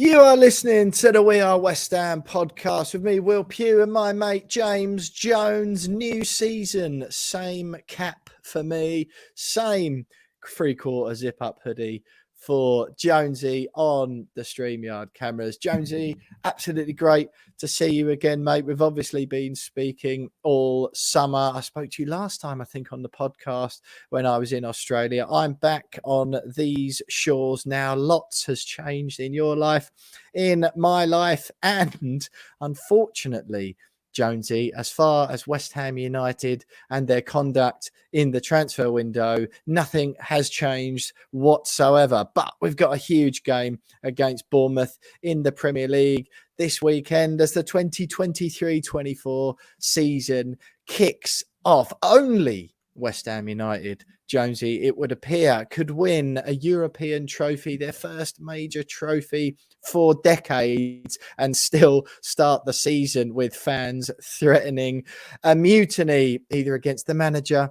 You are listening to the We Are West Ham podcast with me, Will Pugh, and my mate James Jones. New season, same cap for me, same three-quarter zip-up hoodie for Jonesy on the StreamYard cameras. Jonesy, absolutely great to see you again, mate. We've obviously been speaking all summer. I spoke to you last time, I think, on the podcast when I was in Australia. I'm back on these shores now. Lots has changed in your life, in my life, and unfortunately, Jonesy, as far as West Ham United and their conduct in the transfer window, nothing has changed whatsoever. But we've got a huge game against Bournemouth in the Premier League this weekend as the 2023-24 season kicks off. Only West Ham United, Jonesy, it would appear, could win a European trophy, their first major trophy for decades, and still start the season with fans threatening a mutiny either against the manager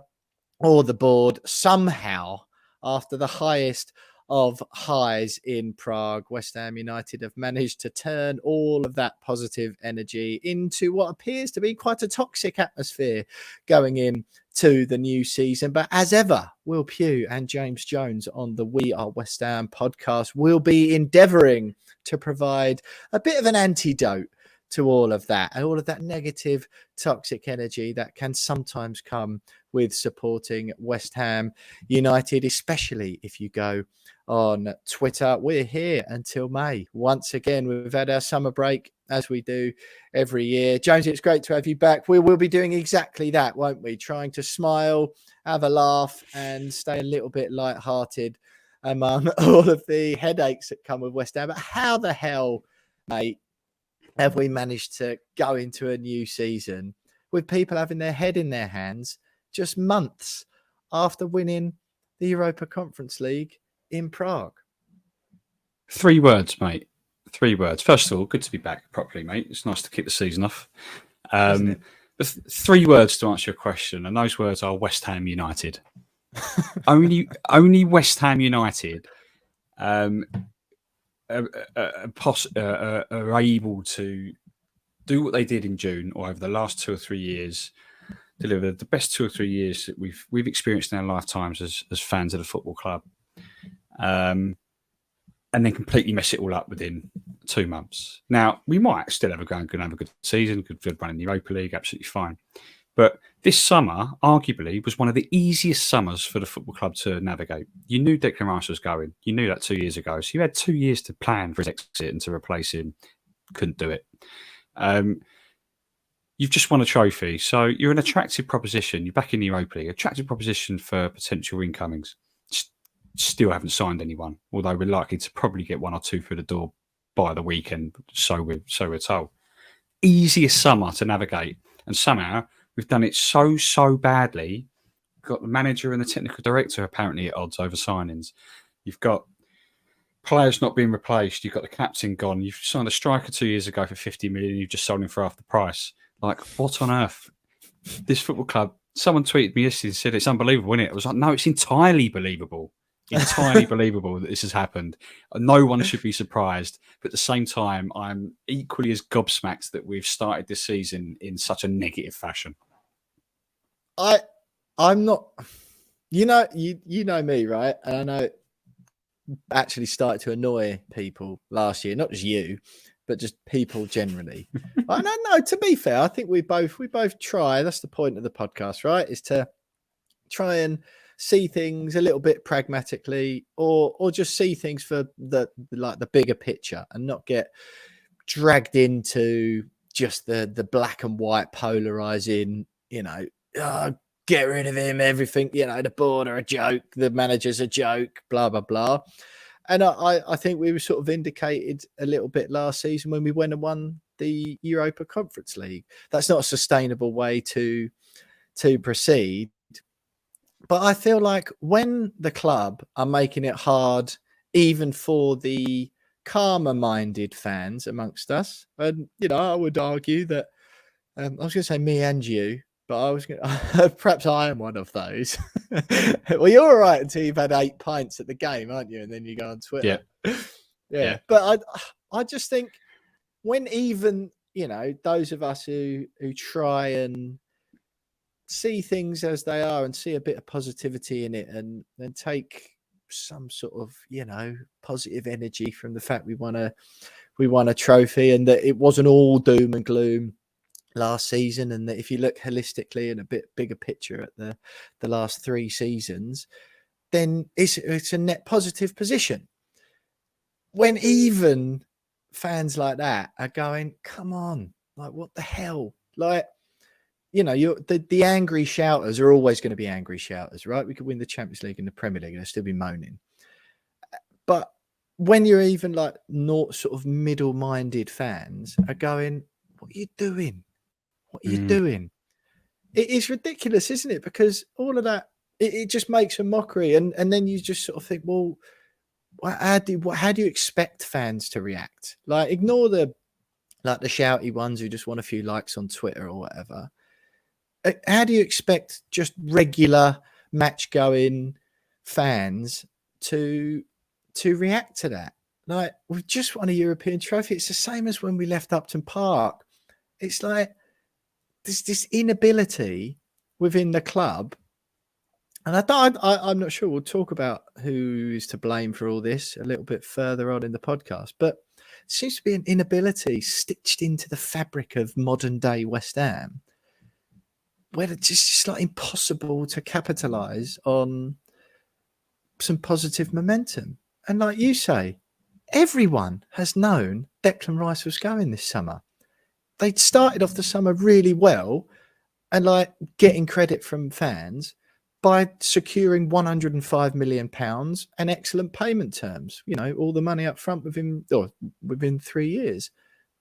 or the board. Somehow, after the highest of highs in Prague, West Ham United have managed to turn all of that positive energy into what appears to be quite a toxic atmosphere going in to the new season. But as ever, Will Pugh and James Jones on the We Are West Ham podcast will be endeavouring to provide a bit of an antidote to all of that and all of that negative, toxic energy that can sometimes come with supporting West Ham United, especially if you go on Twitter. We're here until May. Once again, we've had our summer break, as we do every year. Jones, it's great to have you back. We will be doing exactly that, won't we? Trying to smile, have a laugh, and stay a little bit lighthearted among all of the headaches that come with West Ham. But how the hell, mate, have we managed to go into a new season with people having their head in their hands just months after winning the Europa Conference League in Prague? 3 words, mate. 3 words. First of all, good to be back properly, mate. It's nice to kick the season off. 3 words to answer your question, and those words are West Ham United. only West Ham United are able to do what they did in June, or over the last 2 or 3 years, deliver the best 2 or 3 years that we've experienced in our lifetimes as fans of the football club, and then completely mess it all up within 2 months. Now, we might still have a good season, good run in the Europa League, absolutely fine. But this summer, arguably, was one of the easiest summers for the football club to navigate. You knew Declan Rice was going. You knew that 2 years ago. So you had 2 years to plan for his exit and to replace him. Couldn't do it. You've just won a trophy. So you're an attractive proposition. You're back in the Europa League. Attractive proposition for potential incomings. Still haven't signed anyone, although we're likely to probably get 1 or 2 through the door by the weekend. So we're told. Easiest summer to navigate. And somehow we've done it so badly. We've got the manager and the technical director apparently at odds over signings. You've got players not being replaced. You've got the captain gone. You've signed a striker 2 years ago for 50 million. You've just sold him for half the price. Like, what on earth? This football club, someone tweeted me yesterday and said it's unbelievable, isn't it? I was like, no, it's entirely believable. Entirely believable that this has happened. No one should be surprised. But at the same time, I'm equally as gobsmacked that we've started this season in such a negative fashion. I'm not, you know me, right? And I know it actually started to annoy people last year, not just you, but just people generally. I don't know. To be fair, I think we both try. That's the point of the podcast, right? Is to try and see things a little bit pragmatically, or just see things for the bigger picture and not get dragged into just the black and white polarizing, get rid of him, everything, the board are a joke, the manager's a joke, blah, blah, blah. And I think we were sort of indicated a little bit last season when we went and won the Europa Conference League. That's not a sustainable way to proceed. But I feel like when the club are making it hard, even for the calmer-minded fans amongst us, and, I would argue that, I was going to say me and you, but I was going to, perhaps I am one of those. Well, you're all right until you've had 8 pints at the game, aren't you? And then you go on Twitter. Yeah. But I just think when even, those of us who try and see things as they are and see a bit of positivity in it and take some sort of, positive energy from the fact we won a trophy and that it wasn't all doom and gloom last season, and that if you look holistically and a bit bigger picture at the last 3 seasons, then it's a net positive position. When even fans like that are going, come on, like what the hell? Like, the angry shouters are always going to be angry shouters, right? We could win the Champions League and the Premier League and they'll still be moaning. But when you're even like not sort of middle-minded fans are going, what are you doing? What are you doing? It is ridiculous, isn't it? Because all of that, it just makes a mockery. And then you just sort of think, well, how do you expect fans to react? Like, ignore the shouty ones who just want a few likes on Twitter or whatever. How do you expect just regular match-going fans to react to that? Like, we've just won a European trophy. It's the same as when we left Upton Park. It's like there's this inability within the club. And I'm not sure. We'll talk about who is to blame for all this a little bit further on in the podcast. But there seems to be an inability stitched into the fabric of modern-day West Ham, where it's just like impossible to capitalise on some positive momentum. And like you say, everyone has known Declan Rice was going this summer. They'd started off the summer really well and like getting credit from fans by securing £105 million and excellent payment terms. All the money up front within 3 years.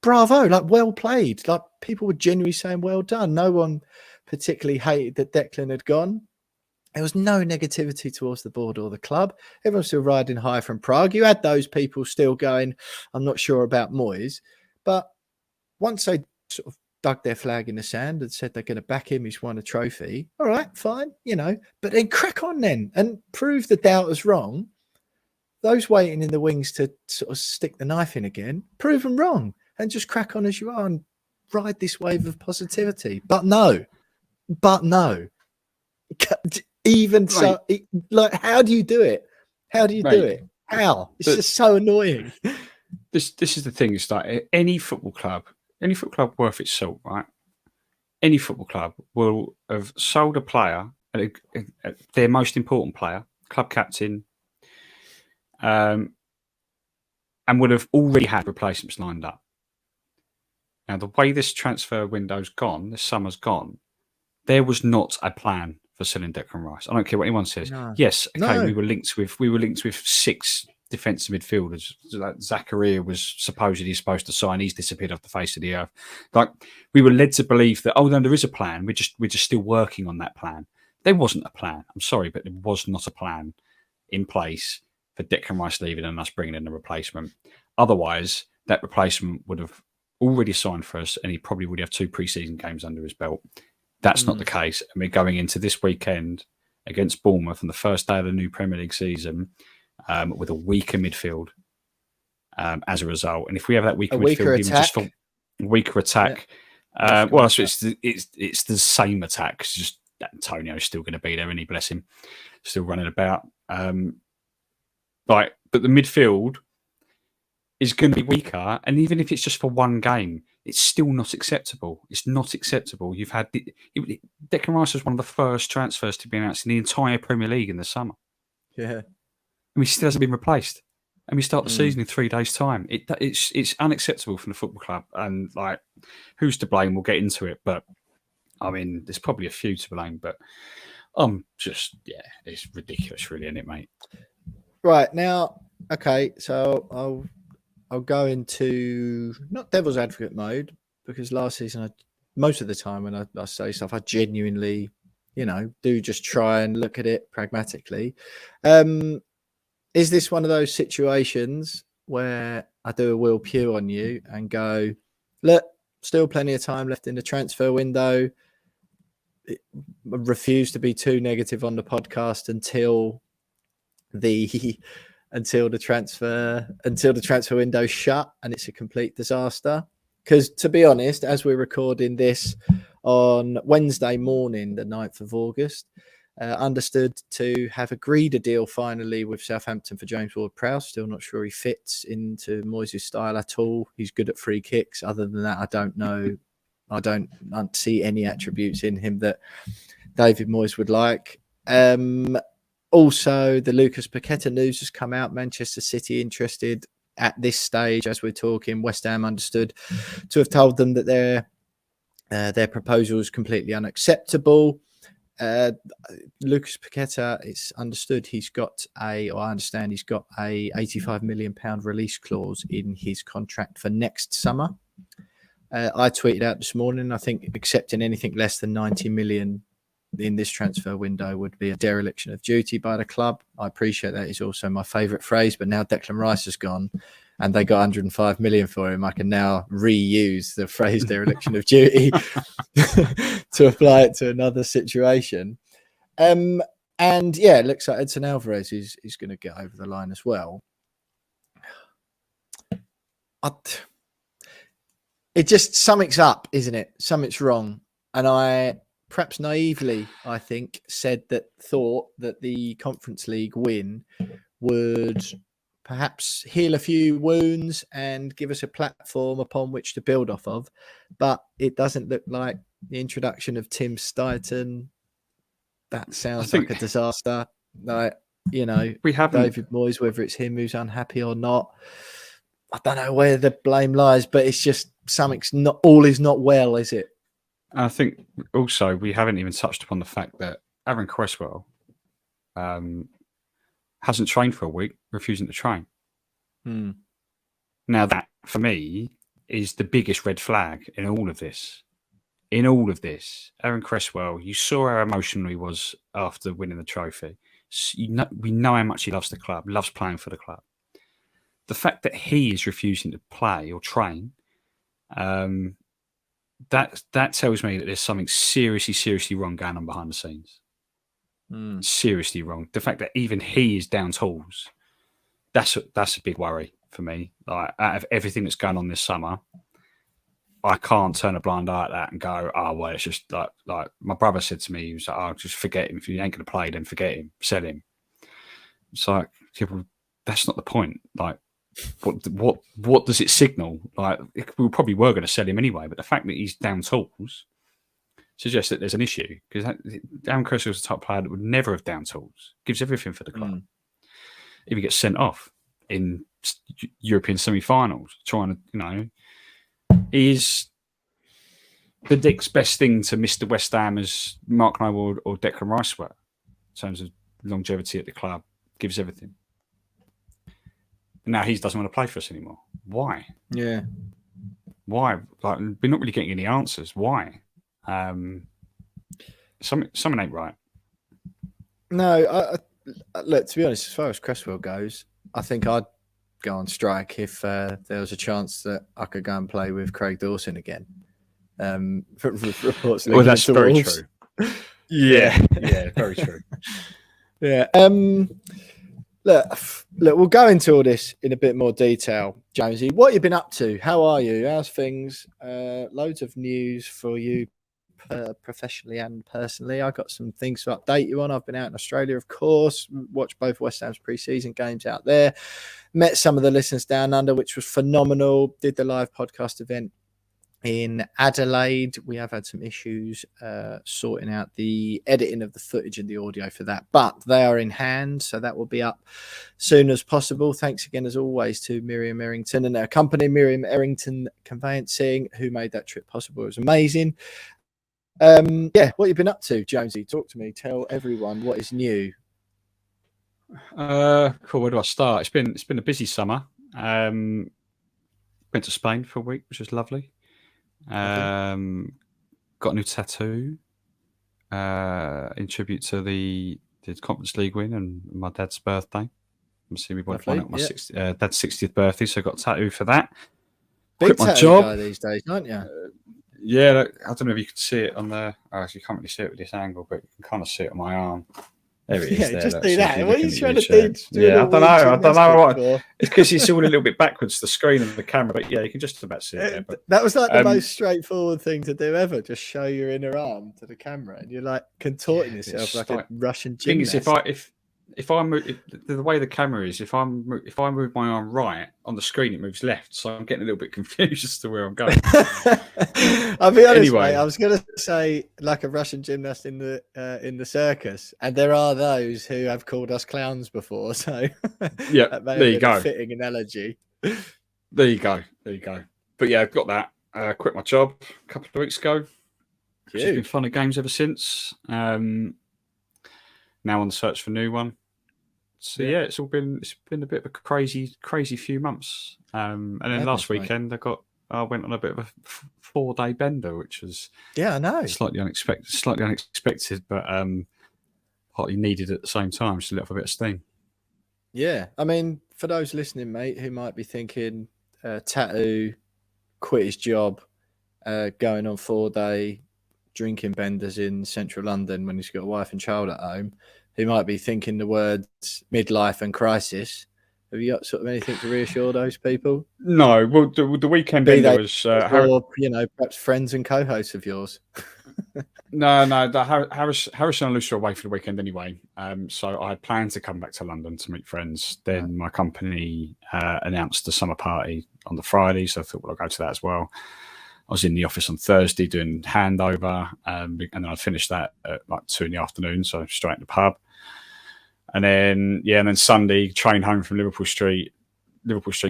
Bravo, like well played. Like people were genuinely saying well done. No one particularly hated that Declan had gone. There was no negativity towards the board or the club. Everyone's still riding high from Prague. You had those people still going, I'm not sure about Moyes. But once they sort of dug their flag in the sand and said they're going to back him, he's won a trophy. All right, fine, but then crack on then and prove the doubters wrong. Those waiting in the wings to sort of stick the knife in again, prove them wrong and just crack on as you are and ride this wave of positivity. But no. Even right. So, like, how do you do it? How do you do it? How? It's just so annoying. This is the thing. It's like any football club worth its salt, right? Any football club will have sold a player, their most important player, club captain, and would have already had replacements lined up. Now, the way this transfer window's gone, this summer's gone, there was not a plan for selling Declan Rice. I don't care what anyone says. No. Yes, okay, no. we were linked with 6 defensive midfielders. Like Zakaria was supposedly supposed to sign. He's disappeared off the face of the earth. Like, we were led to believe that, no, there is a plan. We're just still working on that plan. There wasn't a plan. I'm sorry, but there was not a plan in place for Declan Rice leaving and us bringing in a replacement. Otherwise, that replacement would have already signed for us, and he probably would have 2 pre-season games under his belt. That's not the case. And we're going into this weekend against Bournemouth on the first day of the new Premier League season with a weaker midfield as a result. And if we have that weaker midfield, even just for weaker attack, so it's the same attack. It's just Antonio's still going to be there, and he, bless him, still running about. But the midfield is going to be weaker, and even if it's just for one game, it's still not acceptable. It's not acceptable. You've had Declan Rice was one of the first transfers to be announced in the entire Premier League in the summer. Yeah, and he still hasn't been replaced. And we start the season in 3 days' time. It's unacceptable from the football club. And like, who's to blame? We'll get into it, but I mean, there's probably a few to blame. But it's ridiculous, really, isn't it, mate? Right now, okay, so I'll go into not devil's advocate mode, because last season, most of the time when I say stuff, I genuinely, do just try and look at it pragmatically. Is this one of those situations where I do a Will Pugh on you and go, look, still plenty of time left in the transfer window. I refuse to be too negative on the podcast until the until the transfer window shut, and it's a complete disaster. Because to be honest, as we're recording this on Wednesday morning, the 9th of August, understood to have agreed a deal finally with Southampton for James Ward-Prowse. Still not sure he fits into Moyes' style at all. He's good at free kicks. Other than that, I don't know. I don't see any attributes in him that David Moyes would like. Also, the Lucas Paqueta news has come out. Manchester City interested at this stage, as we're talking. West Ham understood to have told them that their proposal is completely unacceptable. Lucas Paqueta, it's understood I understand he's got a £85 million release clause in his contract for next summer. I tweeted out this morning, I think accepting anything less than 90 million in this transfer window would be a dereliction of duty by the club. I appreciate that is also my favourite phrase, but now Declan Rice has gone and they got 105 million for him, I can now reuse the phrase dereliction of duty to apply it to another situation. And yeah, it looks like Edson Alvarez is going to get over the line as well. It just something's up, isn't it? Something's wrong. And I perhaps naively, I think, thought that the Conference League win would perhaps heal a few wounds and give us a platform upon which to build off of. But it doesn't look like the introduction of Tim Stuyton. That sounds like a disaster. Like, we haven't. David Moyes, whether it's him who's unhappy or not, I don't know where the blame lies, but it's just all is not well, is it? I think also we haven't even touched upon the fact that Aaron Cresswell hasn't trained for a week, refusing to train. Now that, for me, is the biggest red flag in all of this. Aaron Cresswell, you saw how emotional he was after winning the trophy. We know how much he loves the club, loves playing for the club. The fact that he is refusing to play or train, that tells me that there's something seriously wrong going on behind the scenes. Seriously wrong. The fact that even he is down tools, that's a big worry for me. Like, out of everything that's going on this summer, I can't turn a blind eye at that and go, oh, well, it's just like my brother said to me, he was like, oh, just forget him. If you ain't going to play, then forget him, sell him. It's like, that's not the point. Like, what does it signal? Like, we probably were going to sell him anyway, but the fact that he's down tools suggests that there's an issue, because Aaron Cresswell's the type of player that would never have down tools, gives everything for the club. If he gets sent off in European semi-finals, trying to, he is the next best thing to Mr. West Ham as Mark Noble or Declan Rice were, in terms of longevity at the club, gives everything. Now he doesn't want to play for us anymore. Why? Yeah. Why? Like, we're not really getting any answers. Why? Something ain't right. No, look, to be honest, as far as Cresswell goes, I think I'd go on strike if there was a chance that I could go and play with Craig Dawson again. Reports. Well, that's very true. Yeah, very true. Yeah. Look, we'll go into all this in a bit more detail. Jonesy, what have you been up to? How are you? How's things? Loads of news for you professionally and personally. I've got some things to update you on. I've been out in Australia, of course, watched both West Ham's pre-season games out there, met some of the listeners down under, which was phenomenal, did the live podcast event in Adelaide. We have had some issues sorting out the editing of the footage and the audio for that, but they are in hand, so that will be up soon as possible. Thanks again, as always, to Miriam Errington and her company, Miriam Errington Conveyancing, who made that trip possible. It was amazing. What you've been up to, Jonesy? Talk to me. Tell everyone what is new. Cool. Where do I start? It's been a busy summer. Went to Spain for a week, which was lovely. Got a new tattoo in tribute to the Conference League win and my dad's birthday. Obviously, we wanted my dad's 60th birthday, so I got a tattoo for that. Big quit my job guy these days, aren't you? Yeah, I don't know if you can see it on the. Actually, you can't really see it with this angle, but you can kind of see it on my arm. There it is. Yeah, There, just look. do So if that. you What are look you in the trying to YouTube. do? Yeah, I don't know. I don't know what. For? It's because it's all a little bit backwards, the screen and the camera. But yeah, you can just about see it there. But That was like the most straightforward thing to do ever. Just show your inner arm to the camera, and you're like contorting yourself like a Russian gymnast. Thing is, if I move the way the camera is, if I move my arm right on the screen, it moves left. So I'm getting a little bit confused as to where I'm going. I'll be honest, Anyway. mate. I was going to say like a Russian gymnast in the circus, and there are those who have called us clowns before. So yeah, there you go. A fitting analogy. There you go. But yeah, I've got that. Quit my job a couple of weeks ago. It's been fun and games ever since. Now on the search for a new one. So yeah, it's been a bit of a crazy few months. And then last weekend I went on a bit of a 4-day bender, which was I know slightly unexpected, but hotly needed at the same time, just to let off a bit of steam. Yeah, I mean, for those listening, mate, who might be thinking, Tattoo quit his job, going on 4-day drinking benders in central London when he's got a wife and child at home, who might be thinking the words midlife and crisis. Have you got sort of anything to reassure those people? No, well, the weekend bender was, or perhaps friends and co-hosts of yours. No, Harrison and Lucy are away for the weekend anyway. So I had planned to come back to London to meet friends. Then my company announced the summer party on the Friday, so I thought, well, I'll go to that as well. I was in the office on Thursday doing handover, and then I finished that at like 2 PM, so straight in the pub. And then Sunday, train home from Liverpool Street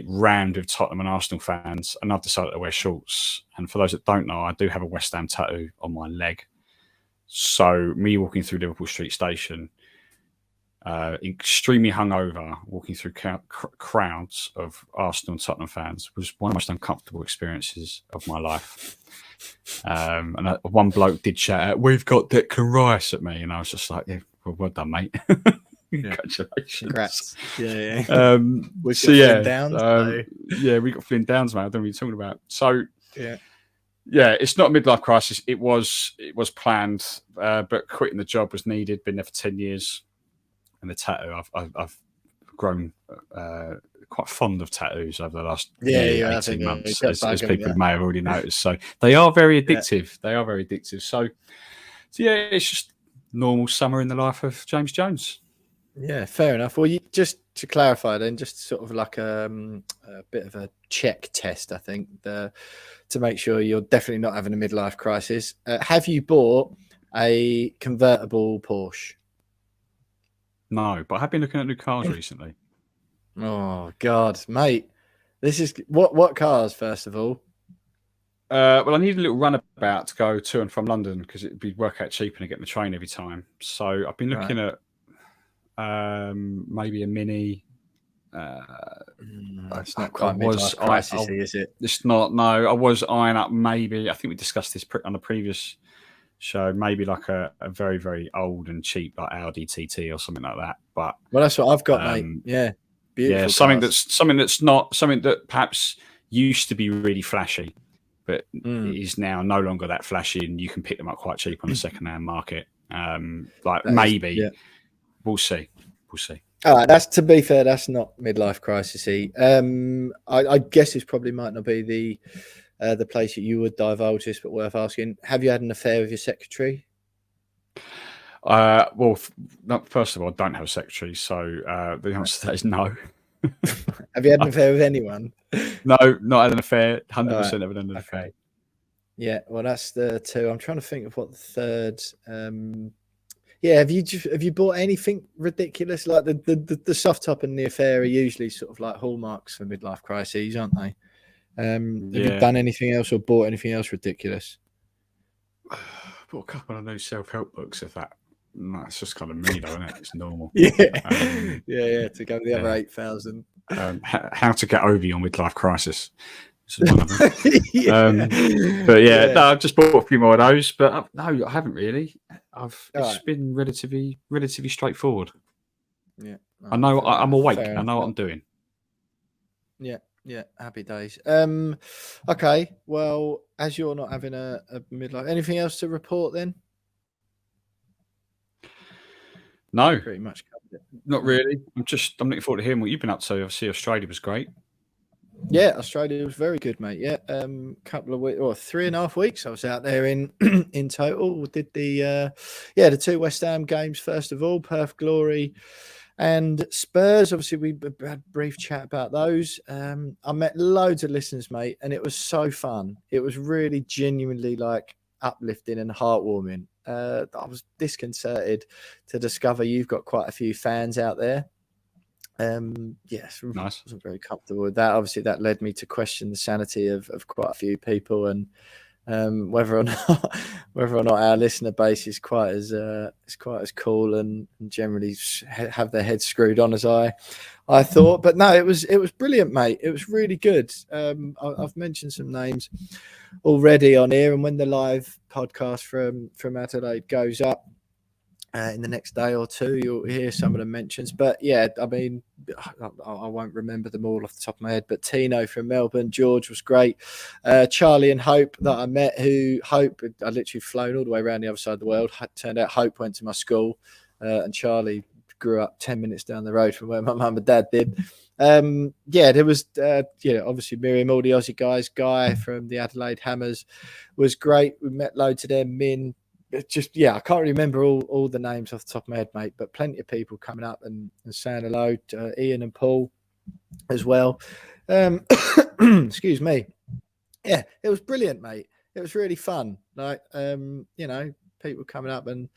rammed with Tottenham and Arsenal fans, and I've decided to wear shorts. And for those that don't know, I do have a West Ham tattoo on my leg. So me walking through Liverpool Street Station, extremely hungover, walking through crowds of Arsenal and Tottenham fans was one of the most uncomfortable experiences of my life. And one bloke did shout out, "We've got Declan Rice" at me, and I was just like, "Yeah, well done, mate." Congratulations. Congrats. Yeah. We got Flynn Downs, mate. I don't know what you're talking about. So yeah, it's not a midlife crisis. It was planned, but quitting the job was needed. Been there for 10 years, and the tattoo, I've grown quite fond of tattoos over the last 18 months, as people may have already noticed. So they are very addictive. They are very addictive. So yeah, it's just normal summer in the life of James Jones. Yeah, fair enough. Well, just to clarify then, just sort of like a bit of a check test, I think, to make sure you're definitely not having a midlife crisis. Have you bought a convertible Porsche? No, but I have been looking at new cars recently. Oh, God, mate. This is what cars, first of all? Well, I need a little runabout to go to and from London because it'd be work out cheaper to get the train every time. So I've been looking at maybe a Mini. It's not quite midlife crisis, is it? It's not. No, I was eyeing up maybe. I think we discussed this on a previous show. Maybe like a very, very old and cheap like Audi TT or something like that. But that's what I've got, mate. Yeah, beautiful. Yeah, something that's not something that perhaps used to be really flashy, but is now no longer that flashy, and you can pick them up quite cheap on the second-hand market. We'll see. All right, to be fair, that's not midlife crisis-y. I guess this probably might not be the place that you would divulge this, but worth asking. Have you had an affair with your secretary? Well, first of all, I don't have a secretary, so the answer to that is no. Have you had an affair with anyone? No, not had an affair. 100% haven't had an affair. Yeah, well, that's the two. I'm trying to think of what the third. Have you bought anything ridiculous? Like the soft top and the affair are usually sort of like hallmarks for midlife crises, aren't they? Have you done anything else or bought anything else ridiculous? Bought a couple of new self-help books. If that, no, it's just kind of me, though, isn't it? It's normal. To go the other 8,000. How to get over your midlife crisis. This is one of them. No, I've just bought a few more of those, but no, I haven't really. It's been relatively straightforward. Yeah, no, I know I'm awake. I know what I'm doing. Yeah, happy days. Okay, well, as you're not having a midlife, anything else to report then? No, Pretty much covered it. not really. I'm looking forward to hearing what you've been up to. Obviously, Australia was great. Yeah, Australia was very good, mate. Yeah, couple of weeks or 3.5 weeks. I was out there in in total. We did the 2 West Ham games first of all, Perth Glory and Spurs. Obviously, we had a brief chat about those. I met loads of listeners, mate, and it was so fun. It was really genuinely like uplifting and heartwarming. I was disconcerted to discover you've got quite a few fans out there. Yes, Nice. wasn't very comfortable with that. Obviously, that led me to question the sanity of quite a few people and whether or not our listener base is quite as cool and generally have their heads screwed on as I thought. But no, it was brilliant, mate. It was really good. I've mentioned some names already on here, and when the live podcast from Adelaide goes up in the next day or two, you'll hear some of the mentions. But yeah, I mean, I won't remember them all off the top of my head, but Tino from Melbourne, George was great. Charlie and Hope that I met, Hope, I literally flown all the way around the other side of the world. Turned out Hope went to my school, and Charlie grew up 10 minutes down the road from where my mum and dad did. There was, obviously Miriam, all the Aussie guys. Guy from the Adelaide Hammers was great. We met loads of them. Min, I can't remember all the names off the top of my head, mate, but plenty of people coming up and saying hello to Ian and Paul as well. Excuse me. Yeah, it was brilliant, mate. It was really fun. Like, people coming up and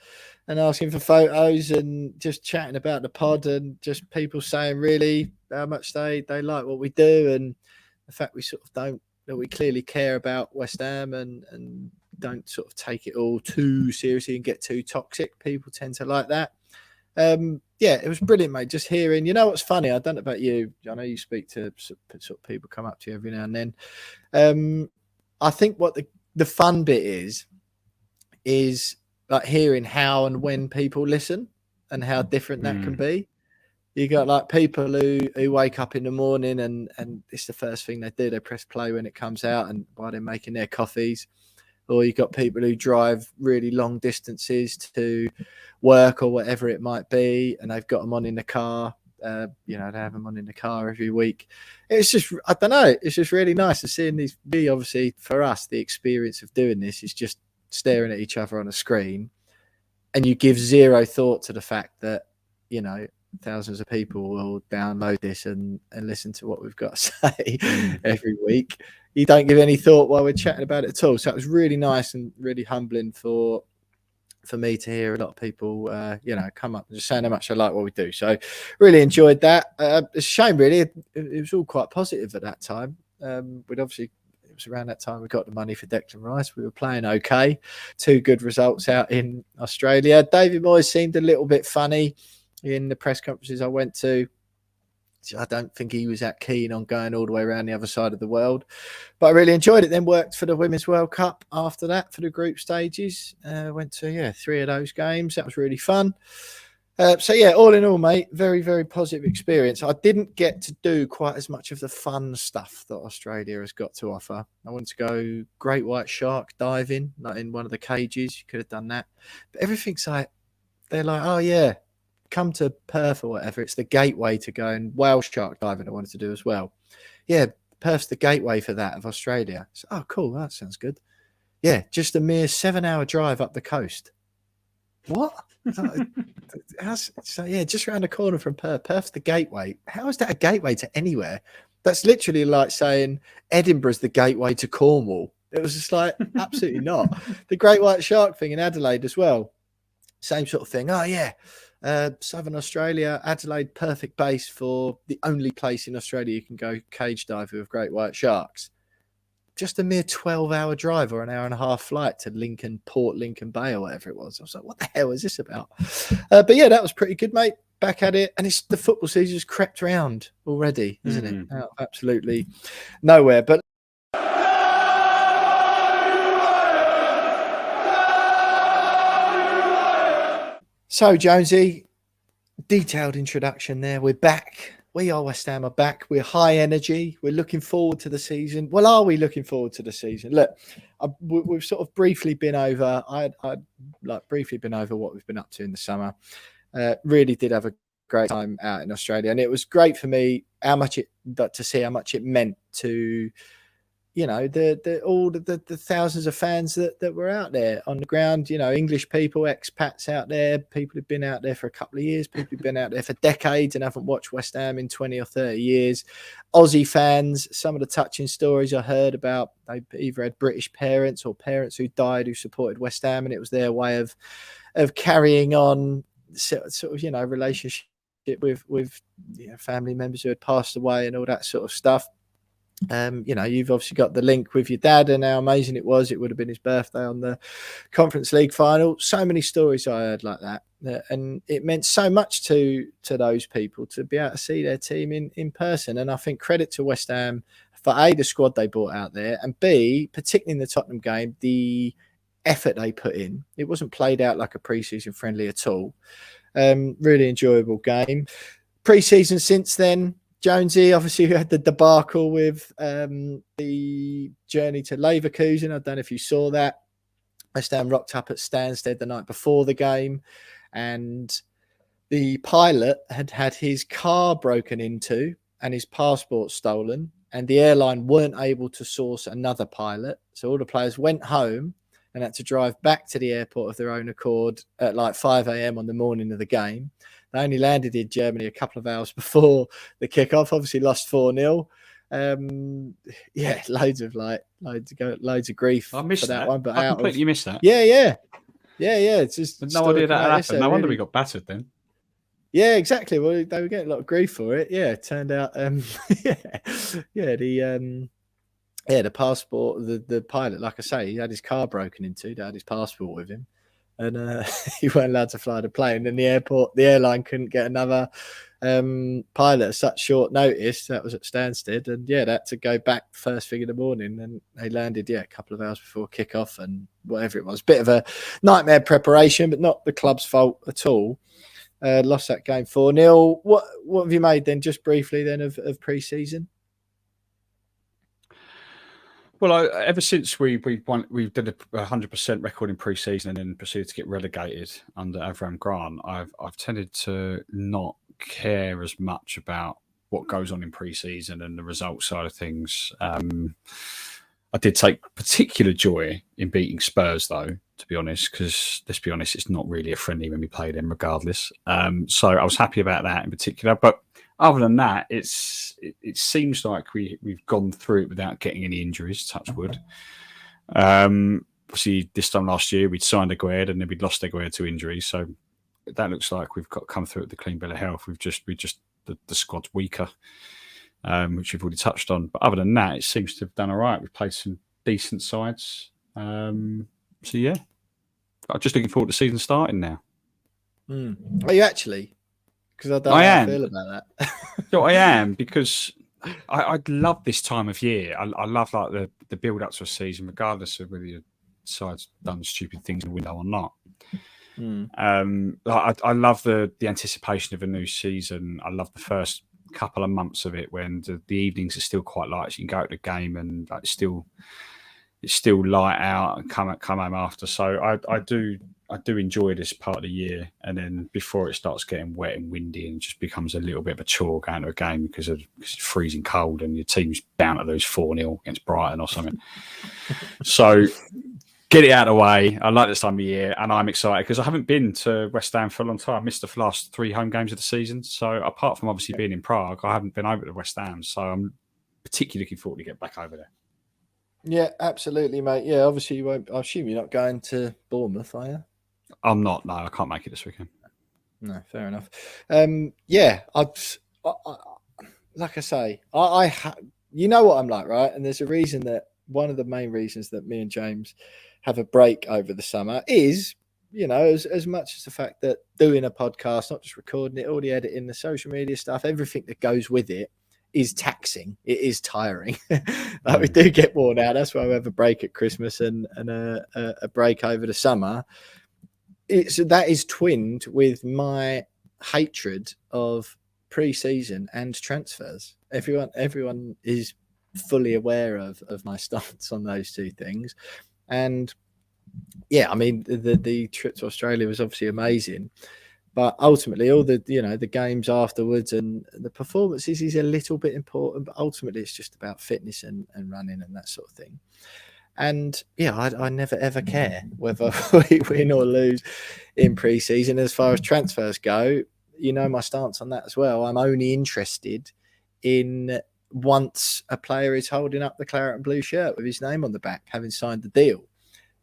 asking for photos and just chatting about the pod and just people saying really how much they like what we do and the fact we sort of that we clearly care about West Ham and don't sort of take it all too seriously and get too toxic. People tend to like that. It was brilliant, mate. Just hearing, you know what's funny? I don't know about you. I know you speak to sort of people come up to you every now and then. I think what the fun bit is like hearing how and when people listen and how different that can be. You got like people who wake up in the morning and it's the first thing they do. They press play when it comes out and while they're making their coffees. Or you've got people who drive really long distances to work or whatever it might be, and they've got them on in the car. They have them on in the car every week. It's just, I don't know, it's just really nice to see these. Obviously, for us, the experience of doing this is just staring at each other on a screen, and you give zero thought to the fact that, thousands of people will download this and listen to what we've got to say every week. You don't give any thought while we're chatting about it at all. So it was really nice and really humbling for me to hear a lot of people, come up and just saying how much I like what we do. So really enjoyed that. It's a shame, really. It was all quite positive at that time. It was around that time we got the money for Declan Rice. We were playing okay. 2 good results out in Australia. David Moyes seemed a little bit funny in the press conferences I went to. I don't think he was that keen on going all the way around the other side of the world, but I really enjoyed it. Then worked for the Women's World Cup after that for the group stages. Went to 3 of those games. That was really fun. All in all, mate, very, very positive experience. I didn't get to do quite as much of the fun stuff that Australia has got to offer. I wanted to go great white shark diving, like in one of the cages. You could have done that, but everything's like, they're like, oh yeah, come to Perth or whatever. It's the gateway to go and whale shark diving I wanted to do as well. Yeah, Perth's the gateway for that of Australia. So, oh, cool. That sounds good. Yeah, just a mere 7-hour drive up the coast. What? Just around the corner from Perth. Perth's the gateway. How is that a gateway to anywhere? That's literally like saying Edinburgh's the gateway to Cornwall. It was just like, absolutely not. The great white shark thing in Adelaide as well. Same sort of thing. Oh, yeah. Southern Australia, Adelaide, perfect base for the only place in Australia you can go cage diving with great white sharks. Just a mere 12-hour drive or an hour and a half flight to Port Lincoln Bay or whatever it was. I was like, what the hell is this about? That was pretty good, mate. Back at it. And it's the football season has crept around already, isn't it? Absolutely nowhere. But so, Jonesy, detailed introduction there. We're back. We are West Ham are back. We're high energy. We're looking forward to the season. Well, are we looking forward to the season? Look, we've sort of briefly been over. I'd briefly been over what we've been up to in the summer. Really did have a great time out in Australia, and it was great for me to see how much it meant to, you know, all the thousands of fans that were out there on the ground, you know, English people, expats out there, people who've been out there for a couple of years, people who've been out there for decades and haven't watched West Ham in 20 or 30 years, Aussie fans. Some of the touching stories I heard about, they either had British parents or parents who died who supported West Ham, and it was their way of carrying on sort of, you know, relationship with you know, family members who had passed away and all that sort of stuff. You know, you've obviously got the link with your dad and how amazing it was. It would have been his birthday on the Conference League final. So many stories I heard like that. And it meant so much to those people to be able to see their team in person. And I think credit to West Ham for A, the squad they brought out there, and B, particularly in the Tottenham game, the effort they put in. It wasn't played out like a pre-season friendly at all. Really enjoyable game. Pre-season since then, Jonesy, obviously, who had the debacle with the journey to Leverkusen. I don't know if you saw that. West Ham rocked up at Stansted the night before the game, and the pilot had his car broken into and his passport stolen, and the airline weren't able to source another pilot. So all the players went home and had to drive back to the airport of their own accord at like 5 a.m. on the morning of the game. They only landed in Germany a couple of hours before the kickoff. Obviously lost 4-0. Yeah, loads of grief I missed for that that one. But I completely missed that. Yeah. It's just no idea that happened. No wonder we got battered then. Yeah, exactly. Well, they were getting a lot of grief for it. Yeah, it turned out. The passport, the pilot, like I say, he had his car broken into. He had his passport with him, and he weren't allowed to fly the plane. And the airline couldn't get another pilot at such short notice. That was at Stansted, and yeah, that to go back first thing in the morning. And they landed, a couple of hours before kickoff, and whatever it was, bit of a nightmare preparation, but not the club's fault at all. Lost that game 4-0. What have you made then, just briefly then, of pre-season? Well, ever since we did a 100% record in pre-season and then proceeded to get relegated under Avram Grant, I've tended to not care as much about what goes on in pre-season and the results side of things. I did take particular joy in beating Spurs, though, to be honest, because let's be honest, it's not really a friendly when we play them regardless. So I was happy about that in particular. But other than that, it seems like we've gone through it without getting any injuries, touch wood. Obviously, this time last year, we'd signed Aguerd and then we'd lost Aguerd to injury. So that looks like we've come through with the clean bill of health. The squad's weaker. Which we've already touched on. But other than that, it seems to have done all right. We've played some decent sides. So, yeah. I'm just looking forward to season starting now. Are you actually? Because I don't know how I feel about that. So I am, because I love this time of year. I love like the build-up to a season, regardless of whether your side's done stupid things in the window or not. I love the anticipation of a new season. I love the first couple of months of it when the evenings are still quite light, so you can go to the game and it's still light out and come home after. So I do enjoy this part of the year, and then before it starts getting wet and windy and just becomes a little bit of a chore going to a game because it's freezing cold and your team's bound to lose 4-0 against Brighton or something. So get it out of the way. I like this time of year, and I'm excited because I haven't been to West Ham for a long time. I missed the last 3 home games of the season. So apart from obviously being in Prague, I haven't been over to West Ham. So I'm particularly looking forward to get back over there. Yeah, absolutely, mate. Yeah, obviously you won't. I assume you're not going to Bournemouth, are you? I'm not. No, I can't make it this weekend. No, fair enough. Yeah, like I say, you know what I'm like, right? And there's a reason that one of the main reasons that me and James have a break over the summer is, as much as the fact that doing a podcast, not just recording it, all the editing, the social media stuff, everything that goes with it is taxing. It is tiring. We do get worn out. That's why we have a break at Christmas and a break over the summer. That is twinned with my hatred of pre-season and transfers. Everyone is fully aware of my stance on those two things. And yeah, I mean, the trip to Australia was obviously amazing, But ultimately, all the the games afterwards and the performances is a little bit important. But ultimately, it's just about fitness and running and that sort of thing. And yeah, I never ever care whether we win or lose in pre-season. As far as transfers go, my stance on that as well. I'm only interested in once a player is holding up the claret and blue shirt with his name on the back, having signed the deal.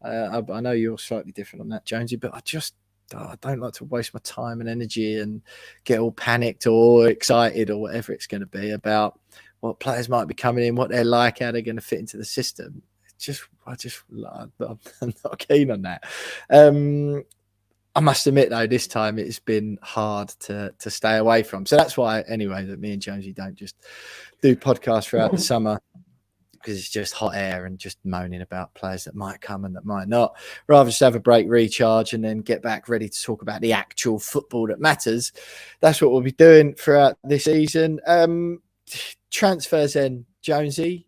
I know you're slightly different on that, Jonesy, but I don't like to waste my time and energy and get all panicked or excited or whatever it's going to be about what players might be coming in, what they're like, how they're going to fit into the system. I'm not keen on that. I must admit, though, this time it's been hard to stay away from. So that's why, anyway, that me and Jonesy don't just do podcasts throughout the summer, because it's just hot air and just moaning about players that might come and that might not. Rather just have a break, recharge, and then get back ready to talk about the actual football that matters. That's what we'll be doing throughout this season. Transfers then, Jonesy.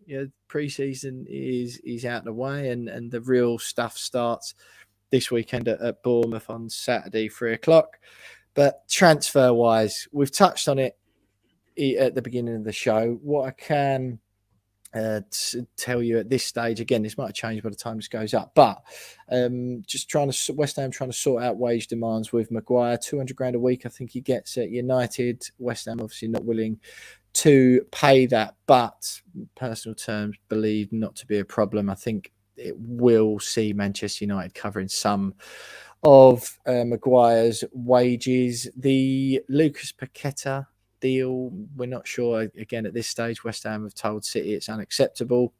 Pre-season is out of the way, and the real stuff starts this weekend at Bournemouth on Saturday, 3:00. But transfer-wise, we've touched on it at the beginning of the show. What I can to tell you at this stage, again, this might have changed by the time this goes up, but West Ham trying to sort out wage demands with Maguire. 200 grand a week, I think he gets at United. West Ham obviously not willing to pay that, but personal terms believed not to be a problem. I think it will see Manchester United covering some of Maguire's wages. The Lucas Paqueta deal, we're not sure. Again, at this stage, West Ham have told City it's unacceptable.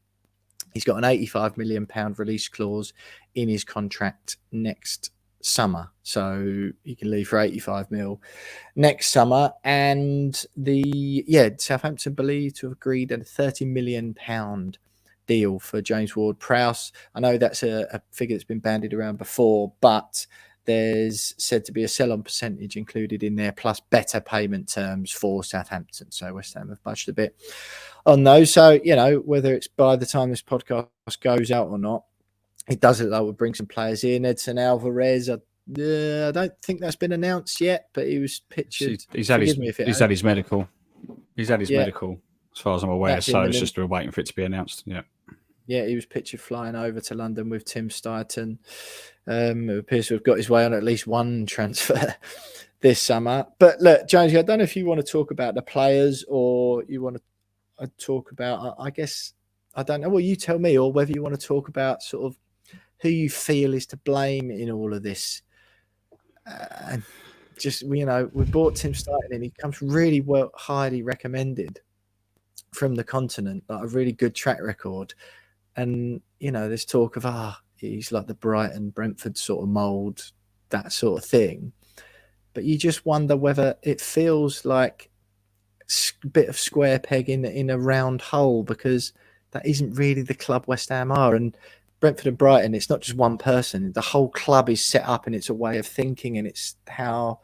He's got an £85 million release clause in his contract next summer, so he can leave for 85 mil next summer. And Southampton believe to have agreed a £30 million deal for James Ward-Prowse. I know that's a figure that's been bandied around before, but there's said to be a sell-on percentage included in there, plus better payment terms for Southampton. So West Ham have budged a bit on those. So, whether it's by the time this podcast goes out or not, it does look like we'll bring some players in. Edson Alvarez, I don't think that's been announced yet, but he was pictured. He's had his medical. He's had his medical, as far as I'm aware. So it's just we're waiting for it to be announced. Yeah. Yeah, he was pictured flying over to London with Tim Steidten. It appears to have got his way on at least one transfer this summer. But look, Jonesy, I don't know if you want to talk about the players or you want to talk about, I guess, I don't know. Well, you tell me, or whether you want to talk about sort of who you feel is to blame in all of this. And just, we bought Tim Steidten and he comes really well, highly recommended from the continent, like a really good track record. And, there's talk of, he's like the Brighton, Brentford sort of mould, that sort of thing. But you just wonder whether it feels like a bit of square peg in a round hole, because that isn't really the club West Ham are. And Brentford and Brighton, it's not just one person. The whole club is set up and it's a way of thinking, and it's how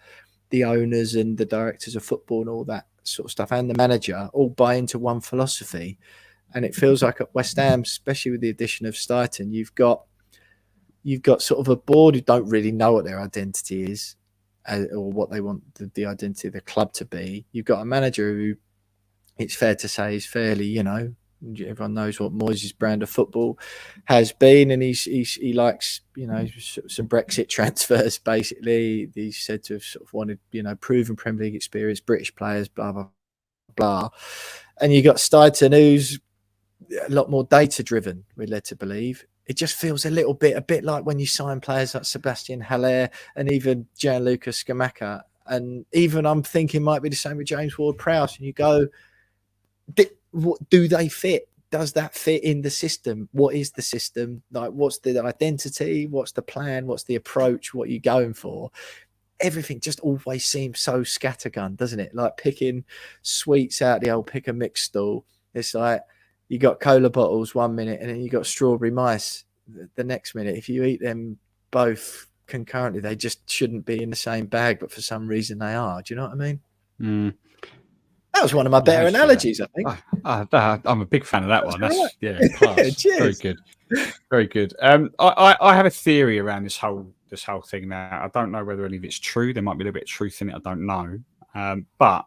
the owners and the directors of football and all that sort of stuff and the manager all buy into one philosophy. And it feels like at West Ham, especially with the addition of Steidten, you've got sort of a board who don't really know what their identity is or what they want the identity of the club to be. You've got a manager who, it's fair to say, is fairly, everyone knows what Moyes' brand of football has been, and he likes, some Brexit transfers, basically. He's said to have sort of wanted, proven Premier League experience, British players, blah, blah, blah. And you got Steidten, who's a lot more data driven, we're led to believe. It just feels a bit like when you sign players like Sebastian Haller and even Gianluca Scamacca. And even I'm thinking might be the same with James Ward-Prowse. And you go, do they fit? Does that fit in the system? What is the system? Like, what's the identity? What's the plan? What's the approach? What are you going for? Everything just always seems so scattergun, doesn't it? Like picking sweets out the old pick and mix stall. It's like you got cola bottles 1 minute and then you got strawberry mice the next minute. If you eat them both concurrently, they just shouldn't be in the same bag, but for some reason they are. Do you know what I mean? Mm. That was one of my better analogies, I think. I'm a big fan of that one. That's right. Class. Very good. Very good. I have a theory around this whole this whole thing now. I don't know whether any of it's true. There might be a little bit of truth in it. I don't know. But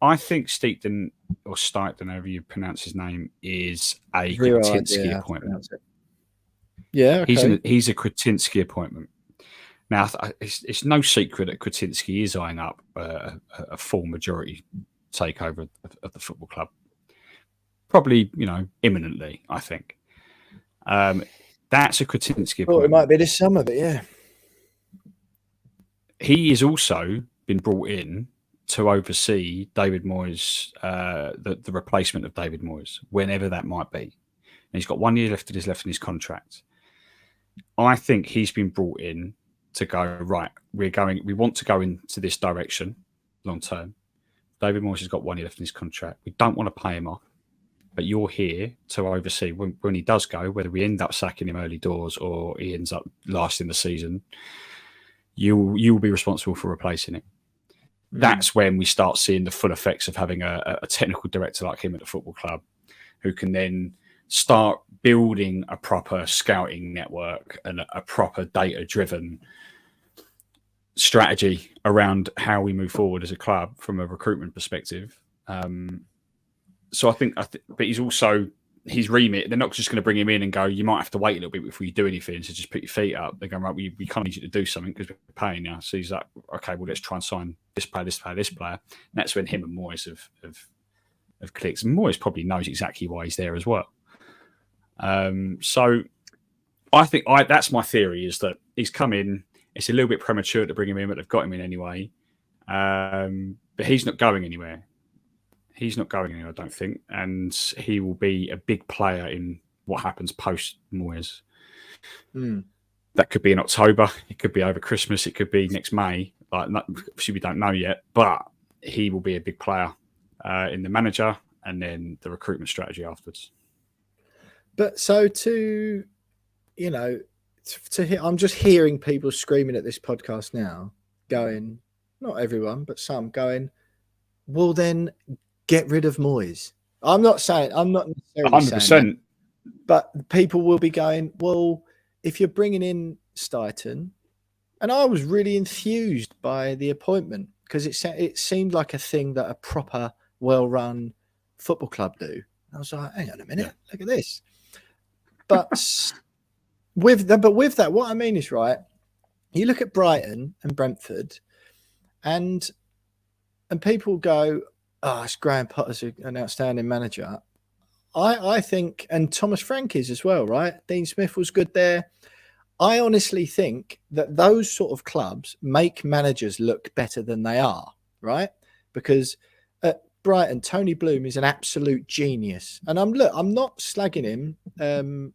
I think Steepton, or Steipton, however you pronounce his name, is a Kretinsky appointment. Yeah, okay. He's a Kretinsky appointment. Now, it's no secret that Kretinsky is eyeing up a full majority takeover of the football club. Probably, imminently, I think. That's a Kretinsky appointment. It might be this summer, but yeah. He has also been brought in to oversee David Moyes, the replacement of David Moyes, whenever that might be. And he's got 1 year left in his contract. I think he's been brought in to go, right, we want to go into this direction long term. David Moyes has got 1 year left in his contract. We don't want to pay him off, but you're here to oversee when he does go, whether we end up sacking him early doors or he ends up last in the season, you will be responsible for replacing him. That's when we start seeing the full effects of having a technical director like him at the football club, who can then start building a proper scouting network and a proper data-driven strategy around how we move forward as a club from a recruitment perspective. So I think, but his remit, they're not just going to bring him in and go, you might have to wait a little bit before you do anything, so just put your feet up. They're going, right, we kind of need you to do something because we're paying you. So he's like, okay, well, let's try and sign this player. And that's when him and Moyes have clicked. And Moyes probably knows exactly why he's there as well. So I think that's my theory, is that he's come in. It's a little bit premature to bring him in, but they've got him in anyway. But he's not going anywhere. I don't think. And he will be a big player in what happens post Moyes. That could be in October. It could be over Christmas. It could be next May. Obviously, we don't know yet. But he will be a big player in the manager and then the recruitment strategy afterwards. But so I'm just hearing people screaming at this podcast now, going, not everyone, but some going, well, then get rid of Moyes. I'm not necessarily 100%. Saying that, but people will be going, well, if you're bringing in Steipton, and I was really enthused by the appointment because it seemed like a thing that a proper, well-run football club do. I was like, hang on a minute, look at this. But with that, what I mean is, right, you look at Brighton and Brentford, and people go, oh, it's Graham Potter's an outstanding manager. I think, and Thomas Frank is as well, right? Dean Smith was good there. I honestly think that those sort of clubs make managers look better than they are, right? Because at Brighton, Tony Bloom is an absolute genius. And I'm not slagging him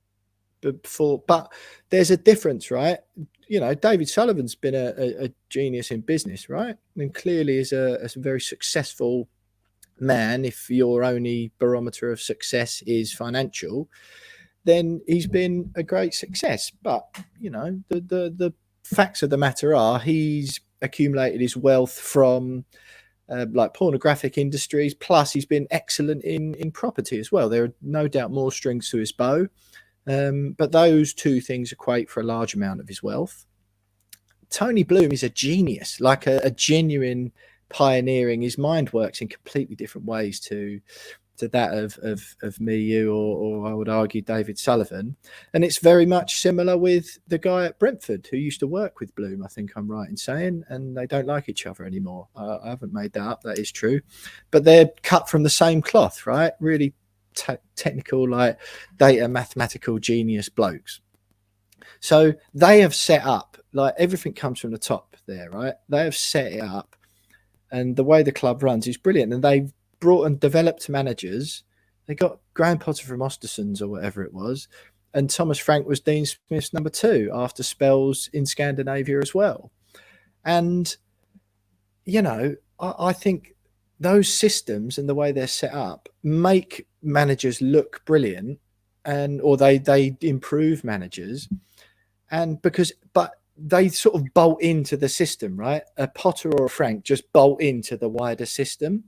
but there's a difference, right? David Sullivan's been a genius in business, right? And clearly is a very successful man. If your only barometer of success is financial, then he's been a great success. But the facts of the matter are he's accumulated his wealth from like pornographic industries, plus he's been excellent in property as well. There are no doubt more strings to his bow, but those two things equate for a large amount of his wealth. Tony Bloom is a genius, like a genuine pioneering. His mind works in completely different ways to that of me, you, or I would argue David Sullivan. And it's very much similar with the guy at Brentford who used to work with Bloom, I think I'm right in saying, and they don't like each other anymore. I haven't made that up, that is true. But they're cut from the same cloth, right? Really technical, like data mathematical genius blokes. So they have set up, like everything comes from the top there, right? They have set it up, and the way the club runs is brilliant. And they've brought and developed managers. They got Graham Potter from Ostersund's or whatever it was, and Thomas Frank was Dean Smith's number 2 after spells in Scandinavia as well. And I think those systems and the way they're set up make managers look brilliant, or they improve managers, but they sort of bolt into the system, right? A Potter or a Frank just bolt into the wider system.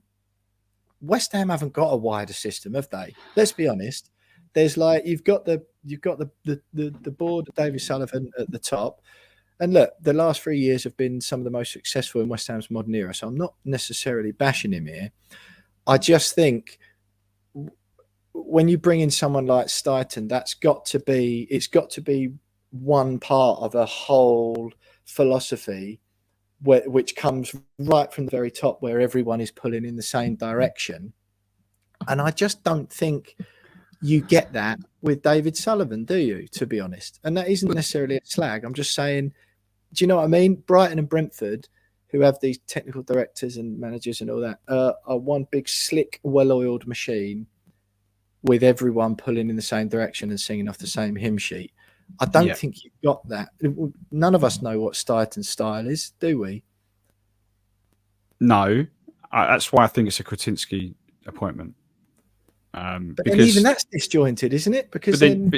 West Ham haven't got a wider system, have they? Let's be honest. There's like you've got the board, David Sullivan at the top, And look, the last 3 years have been some of the most successful in West Ham's modern era. So I'm not necessarily bashing him here. I just think when you bring in someone like Stuyton, it's got to be one part of a whole philosophy which comes right from the very top, where everyone is pulling in the same direction. And I just don't think you get that with David Sullivan, do you, to be honest? And that isn't necessarily a slag. I'm just saying, do you know what I mean? Brighton and Brentford, who have these technical directors and managers and all that, are one big, slick, well-oiled machine with everyone pulling in the same direction and singing off the same hymn sheet. I don't think you've got that. None of us know what Stuyton's style is, do we? No. That's why I think it's a Kretinsky appointment. But then even that's disjointed, isn't it? Because then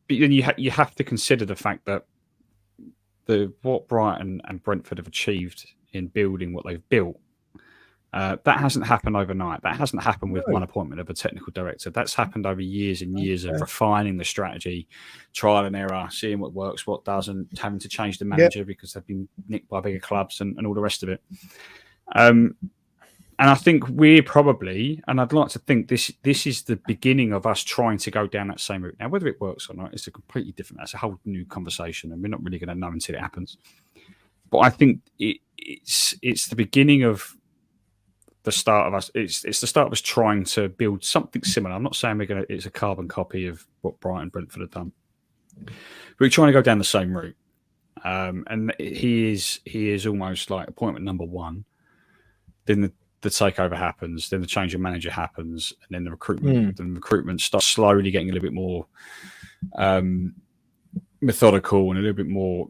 you have to consider the fact that what Brighton and Brentford have achieved in building what they've built, that hasn't happened overnight. That hasn't happened with one appointment of a technical director. That's happened over years and years of refining the strategy, trial and error, seeing what works, what doesn't, having to change the manager because they've been nicked by bigger clubs and all the rest of it. And I think we're probably, and I'd like to think this is the beginning of us trying to go down that same route. Now, whether it works or not, it's a completely different, that's a whole new conversation, and we're not really going to know until it happens. But I think it's the beginning of the start of us. It's the start of us trying to build something similar. I'm not saying it's a carbon copy of what Brighton Brentford have done. We're trying to go down the same route. And he is almost like appointment number one. Then the takeover happens, then the change of manager happens, and then the recruitment starts slowly getting a little bit more methodical and a little bit more,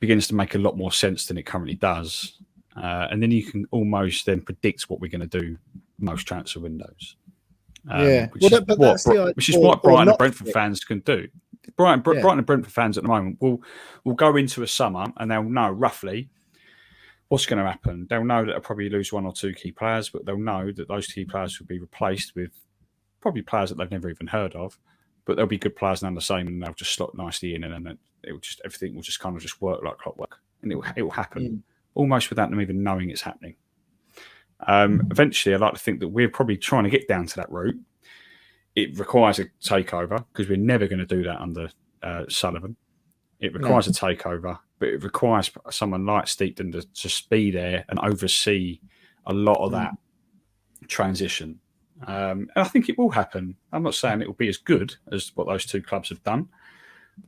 begins to make a lot more sense than it currently does. And then you can almost then predict what we're going to do most transfer windows. Which is what Brighton and Brentford fans can do. Brighton and Brentford fans at the moment will go into a summer and they'll know roughly what's going to happen. They'll know that they'll probably lose one or two key players, but they'll know that those key players will be replaced with probably players that they've never even heard of, but they'll be good players none the same, and they'll just slot nicely in, and then everything will just kind of just work like clockwork, and it will happen almost without them even knowing it's happening. Eventually, I'd like to think that we're probably trying to get down to that route. It requires a takeover because we're never going to do that under Sullivan. It requires a takeover, but it requires someone like Steepton to just be there and oversee a lot of that transition. And I think it will happen. I'm not saying it will be as good as what those two clubs have done,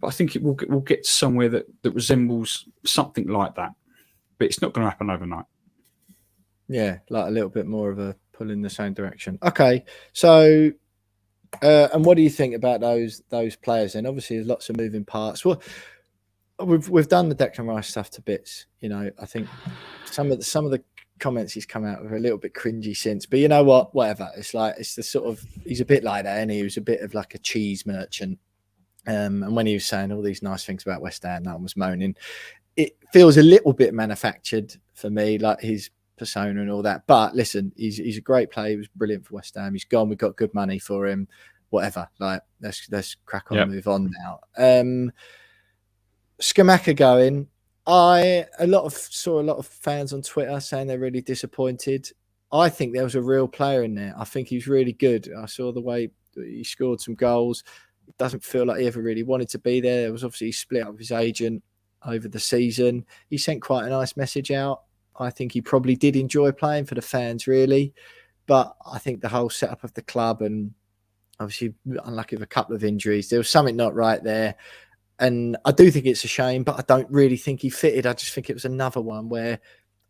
but I think we'll get somewhere that resembles something like that. But it's not going to happen overnight. Yeah, like a little bit more of a pull in the same direction. Okay, so and what do you think about those players? And obviously, there's lots of moving parts. Well, we've done the Declan Rice stuff to bits. You know, I think some of the comments he's come out with are a little bit cringy since. But you know what? Whatever. It's the sort of, he's a bit like that, and he was a bit of like a cheese merchant. And when he was saying all these nice things about West Ham, no one was moaning. It feels a little bit manufactured for me, like his persona and all that. But listen, he's a great player. He was brilliant for West Ham. He's gone. We've got good money for him. Whatever. Like let's crack on and move on now. Scamacca going. Saw a lot of fans on Twitter saying they're really disappointed. I think there was a real player in there. I think he was really good. I saw the way he scored some goals. It doesn't feel like he ever really wanted to be there. It was obviously he split up with his agent over the season. He sent quite a nice message out. I think he probably did enjoy playing for the fans, really. But I think the whole setup of the club, and obviously unlucky with a couple of injuries, there was something not right there. And I do think it's a shame, but I don't really think he fitted. I just think it was another one where,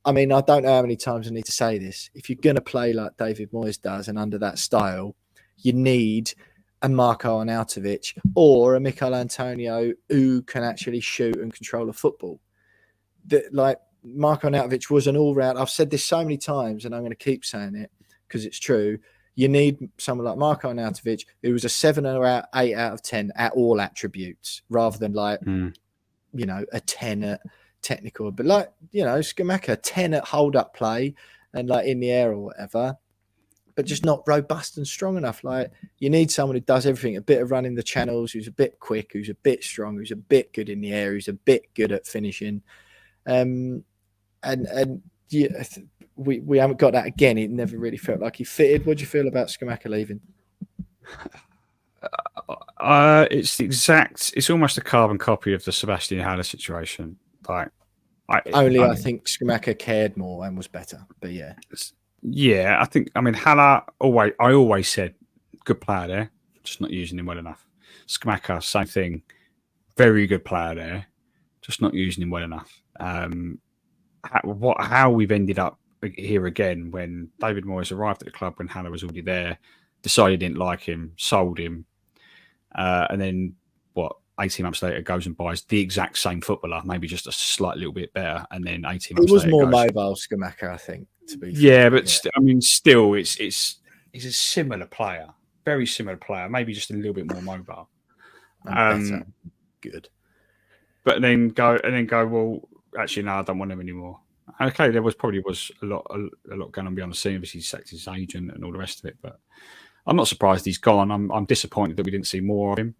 I mean, I don't know how many times I need to say this. If you're going to play like David Moyes does and under that style, you need a Marko Arnautovic or a Mikel Antonio who can actually shoot and control a football. Like Marko Arnautovic was an all-round. I've said this so many times, and I'm going to keep saying it because it's true. You need someone like Marko Arnautovic who was a 7 or 8 out of 10 at all attributes, rather than like, you know, a 10 at technical. But like, you know, Scamacca, 10 at hold-up play and like in the air or whatever. but just not robust and strong enough. Like, you need someone who does everything, a bit of running the channels, who's a bit quick, who's a bit strong, who's a bit good in the air, who's a bit good at finishing. And yeah, we haven't got that again. It never really felt like he fitted. What do you feel about Scamacca leaving? It's almost a carbon copy of the Sebastian Haller situation. Like, I think Scamacca cared more and was better. But yeah. Yeah, I mean, Haller, I always said, good player there, just not using him well enough. Scamacca, same thing, very good player there, just not using him well enough. How we've ended up here again when David Moyes arrived at the club when Haller was already there, decided he didn't like him, sold him, and then 18 months later goes and buys the exact same footballer, maybe just a slight little bit better, and then 18 months later it was more mobile, Scamacca, I think. To be fair. But still, it's a similar player, very similar player, maybe just a little bit more mobile, and better. Good. But then go. Well, actually, no, I don't want him anymore. Okay, there probably was a lot going on behind the scenes. Obviously, he sacked his agent and all the rest of it. But I'm not surprised he's gone. I'm disappointed that we didn't see more of him.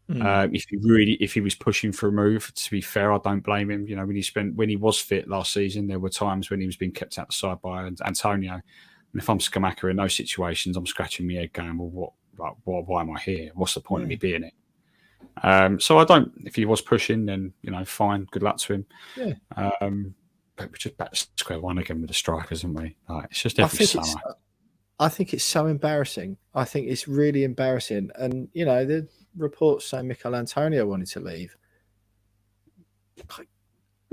If he was pushing for a move, to be fair, I don't blame him. You know, when he was fit last season, there were times when he was being kept out the side by Antonio. And if I'm Scamacca in those situations, I'm scratching my head, going, "Well, why am I here? What's the point of me being it?" So I don't. If he was pushing, then fine. Good luck to him. Yeah. But we're just back to square one again with the strikers, aren't we? Like, it's just every summer. I think it's so embarrassing. I think it's really embarrassing. And the reports say Mikel Antonio wanted to leave.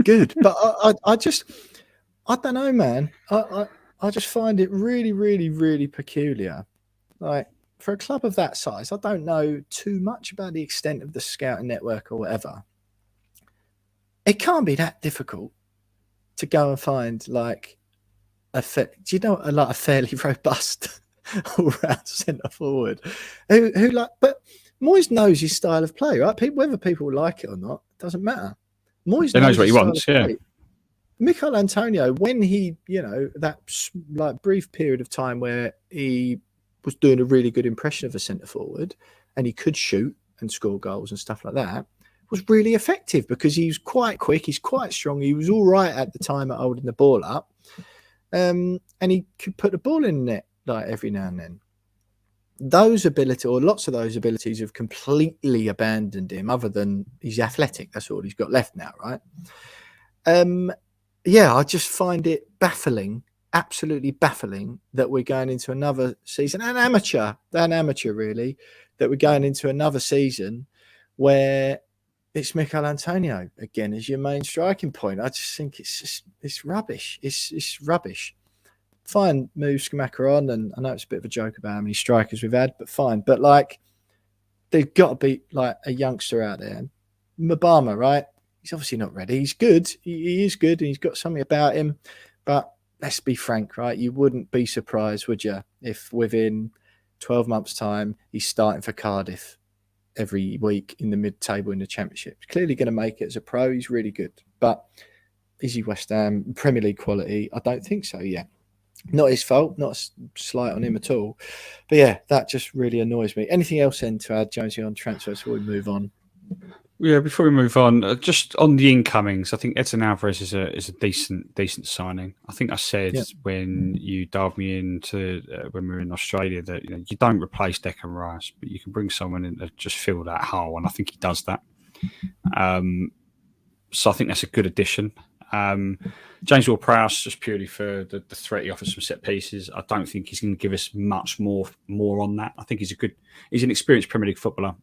Good, but I don't know, man. I just find it really, really, really peculiar. Like, for a club of that size, I don't know too much about the extent of the scouting network or whatever. It can't be that difficult to go and find like a fairly robust all-round centre forward who but Moyes knows his style of play, right? Whether people like it or not, it doesn't matter. Moyes knows what he wants. Yeah. Mikel Antonio, when he, that like brief period of time where he was doing a really good impression of a centre forward and he could shoot and score goals and stuff like that, was really effective because he was quite quick, he's quite strong, he was all right at the time at holding the ball up, and he could put the ball in the net like every now and then. Those abilities, or lots of those abilities, have completely abandoned him, other than he's athletic. That's all he's got left now, right? I just find it baffling, absolutely baffling, that we're going into another season, an amateur really, that we're going into another season where it's Mikel Antonio again as your main striking point. I just think it's rubbish. It's rubbish. Fine, move Scamacca on, and I know it's a bit of a joke about how many strikers we've had, but fine. But like, they've got to be like a youngster out there. Mabama, right? He's obviously not ready. He's good. He is good, and he's got something about him. But let's be frank, right? You wouldn't be surprised, would you, if within 12 months' time he's starting for Cardiff every week in the mid-table in the Championship? He's clearly going to make it as a pro. He's really good. But is he West Ham Premier League quality? I don't think so yet. Not his fault, not a slight on him at all. But yeah, that just really annoys me. Anything else then to add, Jonesy, on transfers before we move on? Yeah, before we move on, just on the incomings, I think Edson Alvarez is a decent signing. I think I said when you dialed me into when we were in Australia that you don't replace Declan Rice, but you can bring someone in to just fill that hole, and I think he does that. So I think that's a good addition. James Ward-Prowse, just purely for the threat he offers from set pieces. I don't think he's going to give us much more on that. I think he's an experienced Premier League footballer.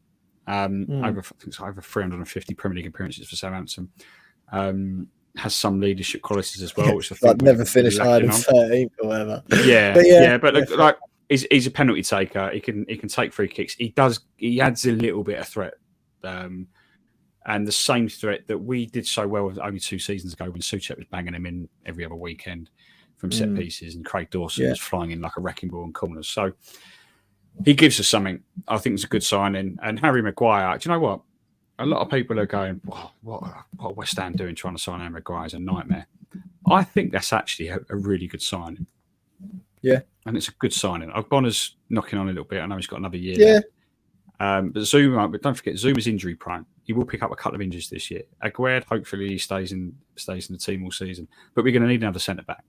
Over 350 Premier League appearances for Southampton. Has some leadership qualities as well, which I think never finished higher than 13th or whatever. But he's a penalty taker. He can take free kicks. He adds a little bit of threat. And the same threat that we did so well only 2 seasons ago when Souček was banging him in every other weekend from set pieces, and Craig Dawson was flying in like a wrecking ball in corners. So he gives us something. I think it's a good signing. And Harry Maguire, do you know what? A lot of people are going, what are West Ham doing trying to sign Harry Maguire is a nightmare. I think that's actually a really good signing. Yeah. And it's a good signing. O'Connor's knocking on a little bit. I know he's got another year Yeah. left. But Zuma, but don't forget, Zuma's injury prone. He will pick up a couple of injuries this year. Aguerd, hopefully, he stays in the team all season. But we're going to need another centre back.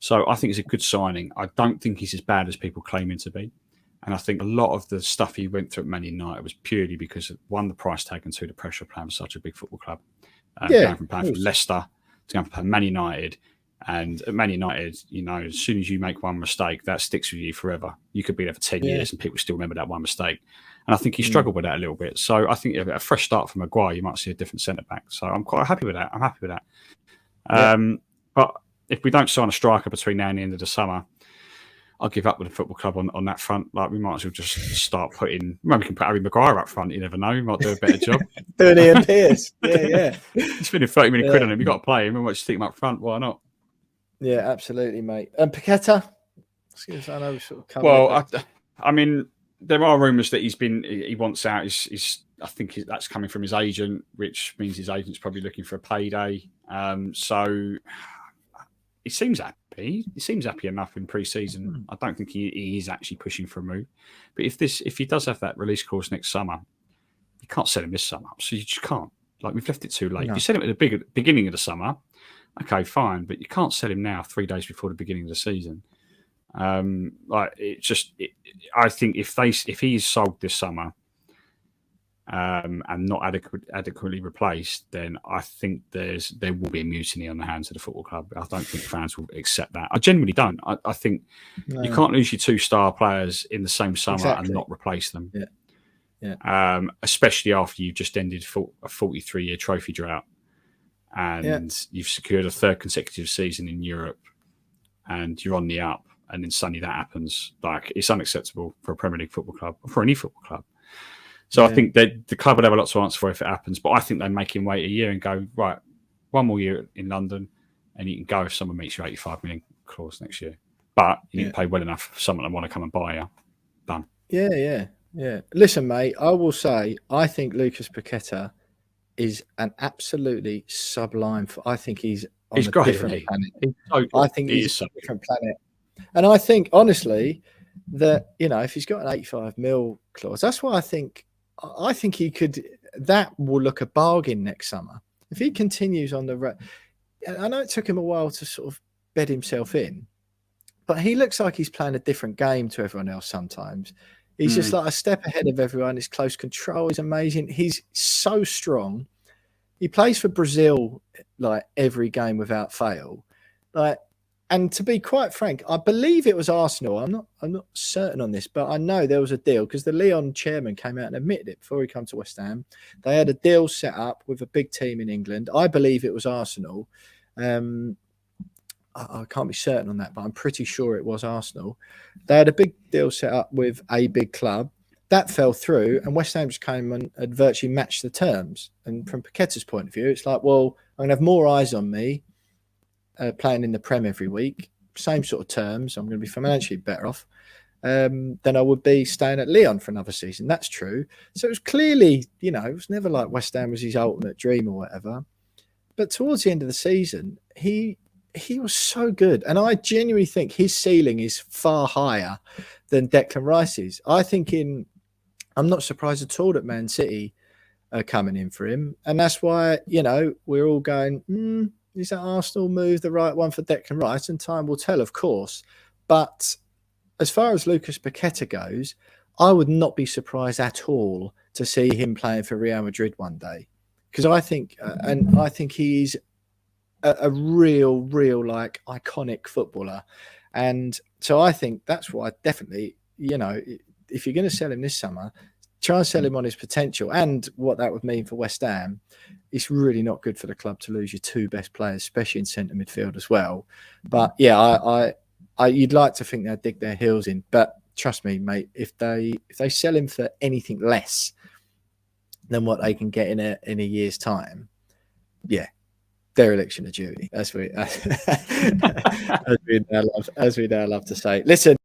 So I think it's a good signing. I don't think he's as bad as people claim him to be. And I think a lot of the stuff he went through at Man United was purely because of, one, the price tag, and two, the pressure of playing for such a big football club. Going from playing for Leicester to going for Man United. And at Man United, you know, as soon as you make one mistake, that sticks with you forever. You could be there for 10 years and people still remember that one mistake. And I think he struggled with that a little bit. So I think a fresh start from Maguire, you might see a different centre-back. So I'm quite happy with that. But if we don't sign a striker between now and the end of the summer, I'll give up with the football club on that front. Like, we might as well just start putting... Maybe we can put Harry Maguire up front. You never know. We might do a better job. Doing Ian Pearce. Yeah. Spending 30 million quid on him. You've got to play him. We might just stick him up front. Why not? Yeah, absolutely, mate. And Paqueta? I know we sort of covered I mean, there are rumours that he wants out. I think that's coming from his agent, which means his agent's probably looking for a payday. So he seems happy. He seems happy enough in pre-season. I don't think he is actually pushing for a move. But if he does have that release clause next summer, you can't sell him this summer. So you just can't. Like, we've left it too late. No. If you sell him at the beginning of the summer, okay, fine, but you can't sell him now 3 days before the beginning of the season. I think if he's sold this summer and not adequately replaced, then I think there will be a mutiny on the hands of the football club. I don't think fans will accept that. I genuinely don't. I think you can't lose your 2 star players in the same summer and not replace them. Yeah. Especially after you've just ended a 43-year trophy drought. And you've secured a 3rd consecutive season in Europe, and you're on the up, and then suddenly that happens. Like, it's unacceptable for a Premier League football club, or for any football club. So I think that the club would have a lot to answer for if it happens. But I think they make him wait a year and go, right, 1 more year in London, and you can go if someone meets your 85 million clause next year. But you need to pay well enough for someone that want to come and buy you. Done. Yeah. Listen, mate, I will say, I think Lucas Paqueta is an absolutely sublime. I think he's on a different planet. I think he's on a different planet. And I think, honestly, that, you know, if he's got an 85 mil clause, that's why I think he could, that will look a bargain next summer. If he continues on the... I know it took him a while to sort of bed himself in, but he looks like he's playing a different game to everyone else sometimes. He's just like a step ahead of everyone. His close control is amazing. He's so strong. He plays for Brazil like every game without fail. Like, and to be quite frank, I believe it was Arsenal. I'm not certain on this, but I know there was a deal because the Lyon chairman came out and admitted it before he came to West Ham. They had a deal set up with a big team in England. I believe it was Arsenal. I can't be certain on that, but I'm pretty sure it was Arsenal. They had a big deal set up with a big club. That fell through, and West Ham just came and had virtually matched the terms. And from Paqueta's point of view, it's like, well, I'm going to have more eyes on me playing in the Prem every week, same sort of terms. I'm going to be financially better off than I would be staying at Lyon for another season. That's true. So it was clearly, you know, it was never like West Ham was his ultimate dream or whatever. But towards the end of the season, he was so good. And I genuinely think his ceiling is far higher than Declan Rice's. I think I'm not surprised at all that Man City are coming in for him. And that's why, you know, we're all going, is that Arsenal move the right one for Declan Rice? And time will tell, of course. But as far as Lucas Paqueta goes, I would not be surprised at all to see him playing for Real Madrid one day. Because I think, I think he's a real like iconic footballer. And so I think that's why definitely, you know, if you're going to sell him this summer, try and sell him on his potential and what that would mean for West Ham. It's really not good for the club to lose your 2 best players, especially in centre midfield as well. But yeah, I you'd like to think they'd dig their heels in, but trust me, mate, if they sell him for anything less than what they can get in a year's time, yeah, dereliction of duty, as we now love to say. Listen.